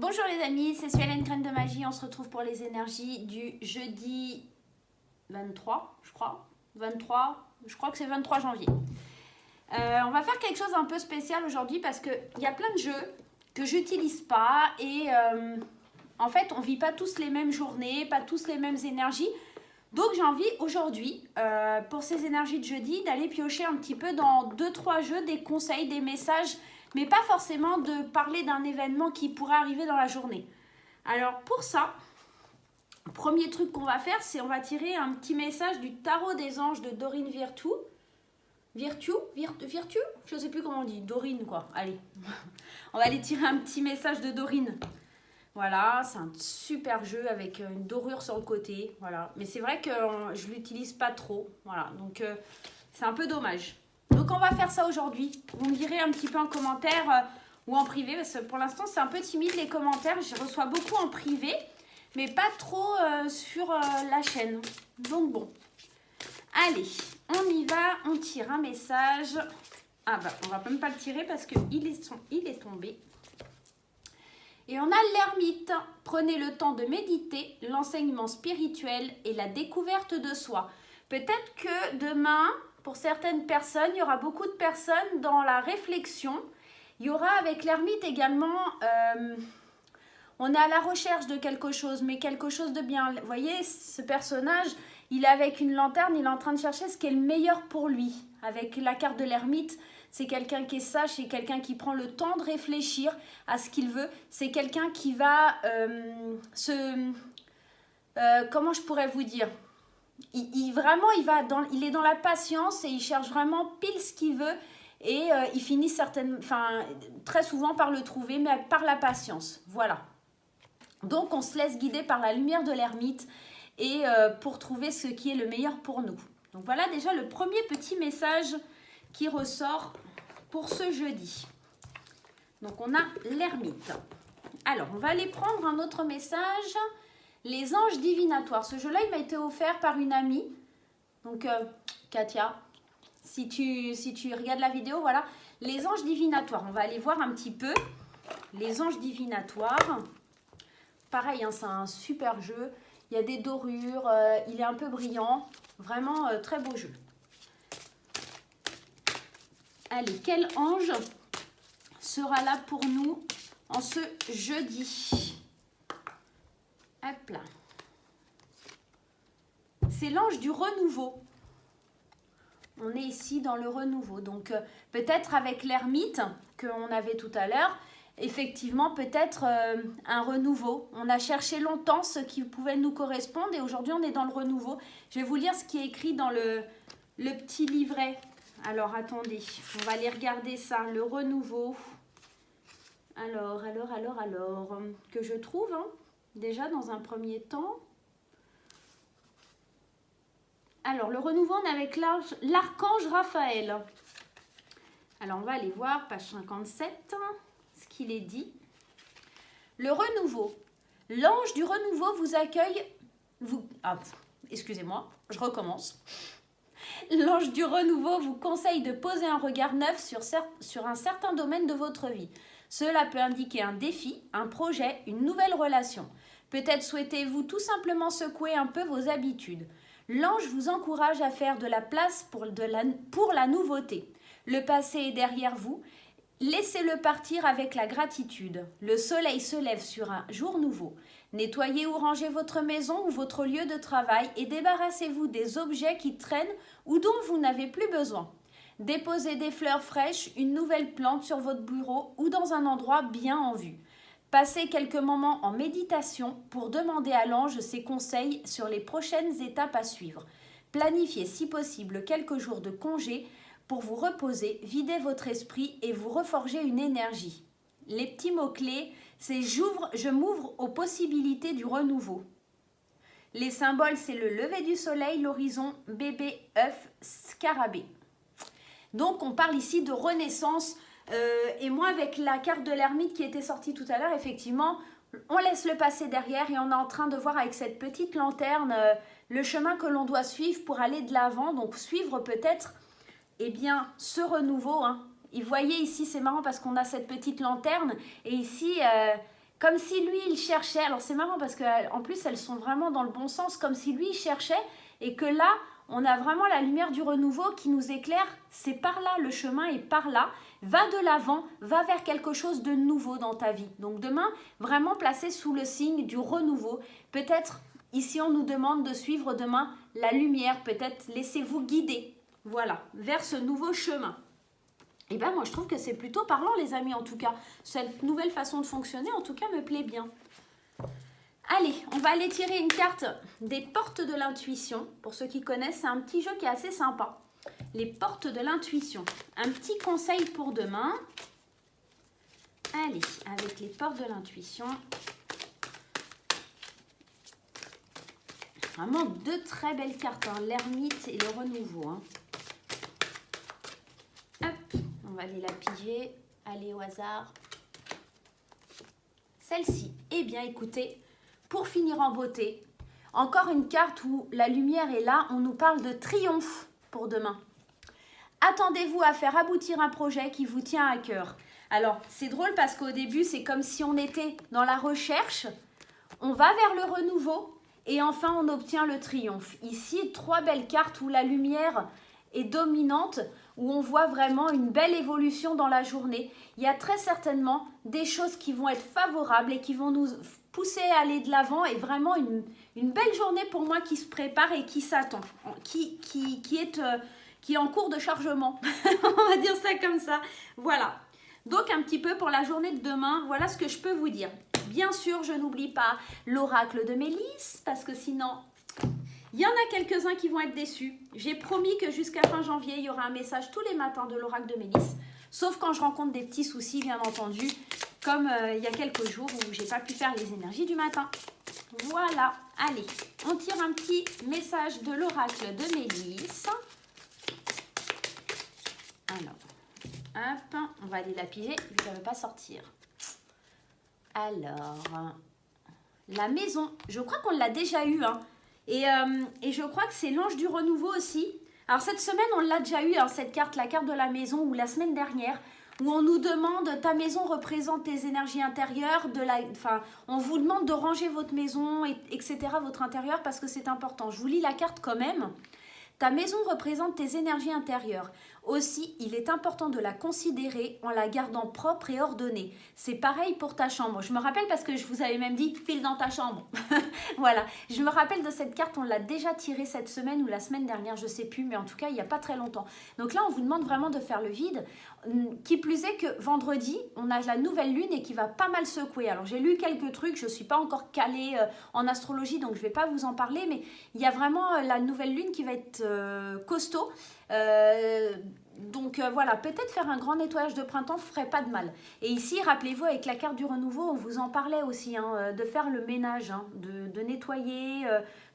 Bonjour les amis, c'est Suelen Graine de Magie. On se retrouve pour les énergies du jeudi 23, je crois. 23, je crois que c'est 23 janvier. On va faire quelque chose un peu spécial aujourd'hui parce qu'il y a plein de jeux que j'utilise pas et en fait on vit pas tous les mêmes journées, pas tous les mêmes énergies. Donc j'ai envie aujourd'hui, pour ces énergies de jeudi, d'aller piocher un petit peu dans 2-3 jeux, des conseils, des messages, mais pas forcément de parler d'un événement qui pourrait arriver dans la journée. Alors pour ça, le premier truc qu'on va faire, c'est on va tirer un petit message du tarot des anges de Dorine Virtue. Virtue, je ne sais plus comment on dit, Dorine quoi, allez. On va aller tirer un petit message de Dorine. Voilà, c'est un super jeu avec une dorure sur le côté, voilà. Mais c'est vrai que je ne l'utilise pas trop, voilà. Donc c'est un peu dommage. Donc on va faire ça aujourd'hui. Vous me direz un petit peu en commentaire ou en privé, parce que pour l'instant c'est un peu timide les commentaires. Je reçois beaucoup en privé, mais pas trop sur la chaîne. Donc bon, allez, on y va, on tire un message. Ah bah on va même pas le tirer parce qu'il est tombé. Et on a l'ermite. Prenez le temps de méditer, l'enseignement spirituel et la découverte de soi. Peut-être que demain, pour certaines personnes, il y aura beaucoup de personnes dans la réflexion. Il y aura avec l'ermite également, on est à la recherche de quelque chose, mais quelque chose de bien. Vous voyez, ce personnage, il est avec une lanterne, il est en train de chercher ce qui est le meilleur pour lui. Avec la carte de l'ermite, c'est quelqu'un qui est sage, c'est quelqu'un qui prend le temps de réfléchir à ce qu'il veut. C'est quelqu'un qui va comment je pourrais vous dire, il est dans la patience et il cherche vraiment pile ce qu'il veut et il finit très souvent par le trouver, mais par la patience. Voilà. Donc on se laisse guider par la lumière de l'ermite et pour trouver ce qui est le meilleur pour nous. Donc voilà déjà le premier petit message qui ressort pour ce jeudi. Donc on a l'ermite. Alors on va aller prendre un autre message. Les anges divinatoires. Ce jeu-là, il m'a été offert par une amie. Donc Katia, si tu regardes la vidéo, voilà. Les anges divinatoires. On va aller voir un petit peu. Les anges divinatoires. Pareil, hein, c'est un super jeu. Il y a des dorures. Il est un peu brillant. Vraiment très beau jeu. Allez, quel ange sera là pour nous en ce jeudi? Hop là. C'est l'ange du renouveau. On est ici dans le renouveau. Donc peut-être avec l'ermite qu'on avait tout à l'heure, effectivement peut-être un renouveau. On a cherché longtemps ce qui pouvait nous correspondre et aujourd'hui on est dans le renouveau. Je vais vous lire ce qui est écrit dans le petit livret. Alors attendez, on va aller regarder ça, le renouveau. Alors, que je trouve, hein, déjà dans un premier temps. Alors, le renouveau, on est avec l'archange Raphaël. Alors, on va aller voir, page 57, ce qu'il est dit. Le renouveau. L'ange du renouveau vous accueille... excusez-moi, je recommence. L'ange du renouveau vous conseille de poser un regard neuf sur un certain domaine de votre vie. Cela peut indiquer un défi, un projet, une nouvelle relation. Peut-être souhaitez-vous tout simplement secouer un peu vos habitudes. L'ange vous encourage à faire de la place pour la nouveauté. Le passé est derrière vous. Laissez-le partir avec la gratitude. Le soleil se lève sur un jour nouveau. Nettoyez ou rangez votre maison ou votre lieu de travail et débarrassez-vous des objets qui traînent ou dont vous n'avez plus besoin. Déposez des fleurs fraîches, une nouvelle plante sur votre bureau ou dans un endroit bien en vue. Passez quelques moments en méditation pour demander à l'ange ses conseils sur les prochaines étapes à suivre. Planifiez si possible quelques jours de congé pour vous reposer, vider votre esprit et vous reforger une énergie. Les petits mots-clés, c'est je m'ouvre aux possibilités du renouveau. Les symboles, c'est le lever du soleil, l'horizon, bébé, œuf, scarabée. Donc, on parle ici de renaissance. Et moi, avec la carte de l'ermite qui était sortie tout à l'heure, effectivement, on laisse le passé derrière et on est en train de voir avec cette petite lanterne le chemin que l'on doit suivre pour aller de l'avant. Donc, suivre peut-être ce renouveau. Hein. Et voyez ici, c'est marrant parce qu'on a cette petite lanterne. Et ici, comme si lui, il cherchait. Alors, c'est marrant parce qu'en plus, elles sont vraiment dans le bon sens, comme si lui, il cherchait et que là, on a vraiment la lumière du renouveau qui nous éclaire. C'est par là, le chemin est par là. Va de l'avant, va vers quelque chose de nouveau dans ta vie. Donc demain, vraiment placé sous le signe du renouveau. Peut-être, ici, on nous demande de suivre demain la lumière. Peut-être laissez-vous guider, voilà, vers ce nouveau chemin. Et bien, moi, je trouve que c'est plutôt parlant, les amis, en tout cas. Cette nouvelle façon de fonctionner, en tout cas, me plaît bien. Allez, on va aller tirer une carte des portes de l'intuition. Pour ceux qui connaissent, c'est un petit jeu qui est assez sympa. Les portes de l'intuition. Un petit conseil pour demain. Allez, avec les portes de l'intuition. Vraiment deux très belles cartes, hein, l'ermite et le renouveau. Hein. Hop, on va aller la piger. Allez, au hasard. Celle-ci. Eh bien, écoutez, pour finir en beauté, encore une carte où la lumière est là. On nous parle de triomphe pour demain. Attendez-vous à faire aboutir un projet qui vous tient à cœur. Alors, c'est drôle parce qu'au début, c'est comme si on était dans la recherche. On va vers le renouveau et enfin, on obtient le triomphe. Ici, trois belles cartes où la lumière est dominante, où on voit vraiment une belle évolution dans la journée. Il y a très certainement des choses qui vont être favorables et qui vont nous pousser à aller de l'avant et vraiment une belle journée pour moi qui se prépare et qui s'attend, qui est en cours de chargement. On va dire ça comme ça. Voilà. Donc, un petit peu pour la journée de demain, voilà ce que je peux vous dire. Bien sûr, je n'oublie pas l'oracle de Mélisse, parce que sinon, il y en a quelques-uns qui vont être déçus. J'ai promis que jusqu'à fin janvier, il y aura un message tous les matins de l'oracle de Mélisse. Sauf quand je rencontre des petits soucis, bien entendu, comme il y a quelques jours où j'ai pas pu faire les énergies du matin. Voilà. Allez, on tire un petit message de l'oracle de Mélisse. Alors, hop, on va aller la piger, ça ne veut pas sortir. Alors, la maison, je crois qu'on l'a déjà eu, hein. Et je crois que c'est l'ange du renouveau aussi. Alors cette semaine, on l'a déjà eu, hein, cette carte, la carte de la maison, ou la semaine dernière, où on nous demande, ta maison représente tes énergies intérieures, on vous demande de ranger votre maison, etc., votre intérieur, parce que c'est important. Je vous lis la carte quand même. Ta maison représente tes énergies intérieures. Aussi, il est important de la considérer en la gardant propre et ordonnée. C'est pareil pour ta chambre. Je me rappelle parce que je vous avais même dit, file dans ta chambre. Voilà, je me rappelle de cette carte, on l'a déjà tirée cette semaine ou la semaine dernière, je ne sais plus, mais en tout cas, il n'y a pas très longtemps. Donc là, on vous demande vraiment de faire le vide. Qui plus est que vendredi, on a la nouvelle lune et qui va pas mal secouer. Alors, j'ai lu quelques trucs, je ne suis pas encore calée en astrologie, donc je ne vais pas vous en parler, mais il y a vraiment la nouvelle lune qui va être costaud. Donc voilà, peut-être faire un grand nettoyage de printemps ne ferait pas de mal. Et ici, rappelez-vous, avec la carte du renouveau, on vous en parlait aussi, hein, de faire le ménage, hein, de nettoyer,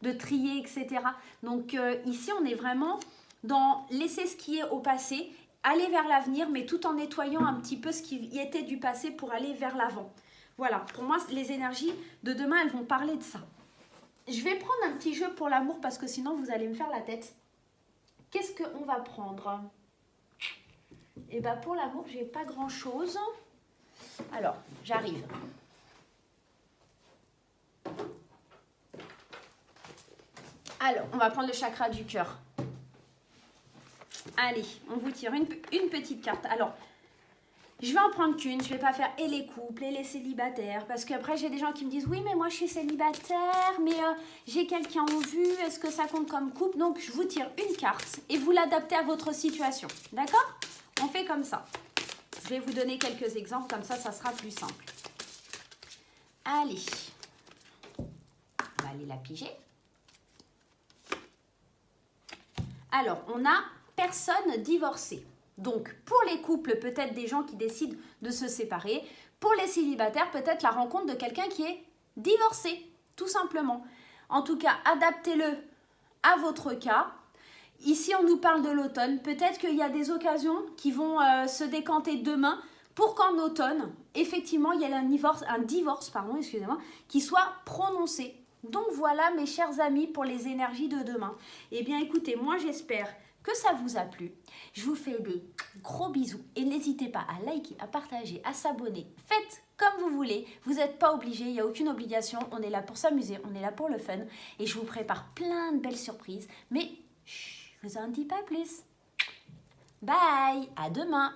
de trier, etc. Donc ici, on est vraiment dans laisser ce qui est au passé, aller vers l'avenir, mais tout en nettoyant un petit peu ce qui y était du passé pour aller vers l'avant. Voilà, pour moi, les énergies de demain, elles vont parler de ça. Je vais prendre un petit jeu pour l'amour parce que sinon, vous allez me faire la tête. Qu'est-ce qu'on va prendre ? Et bien pour l'amour, j'ai pas grand chose. Alors, j'arrive. Alors, on va prendre le chakra du cœur. Allez, on vous tire une petite carte. Alors, je vais en prendre qu'une. Je vais pas faire et les couples et les célibataires. Parce qu'après, j'ai des gens qui me disent, oui, mais moi, je suis célibataire, mais j'ai quelqu'un en vue. Est-ce que ça compte comme couple ? Donc, je vous tire une carte et vous l'adaptez à votre situation. D'accord ? On fait comme ça. Je vais vous donner quelques exemples, comme ça sera plus simple. Allez. On va aller la piger. Alors, on a personne divorcée. Donc, pour les couples, peut-être des gens qui décident de se séparer. Pour les célibataires, peut-être la rencontre de quelqu'un qui est divorcé, tout simplement. En tout cas, adaptez-le à votre cas. Ici, on nous parle de l'automne. Peut-être qu'il y a des occasions qui vont se décanter demain pour qu'en automne, effectivement, il y ait un divorce, qui soit prononcé. Donc voilà, mes chers amis, pour les énergies de demain. Eh bien, écoutez, moi, j'espère que ça vous a plu. Je vous fais des gros bisous et n'hésitez pas à liker, à partager, à s'abonner. Faites comme vous voulez. Vous n'êtes pas obligé, il n'y a aucune obligation. On est là pour s'amuser, on est là pour le fun. Et je vous prépare plein de belles surprises. Mais je vous en dis pas plus. Bye, à demain.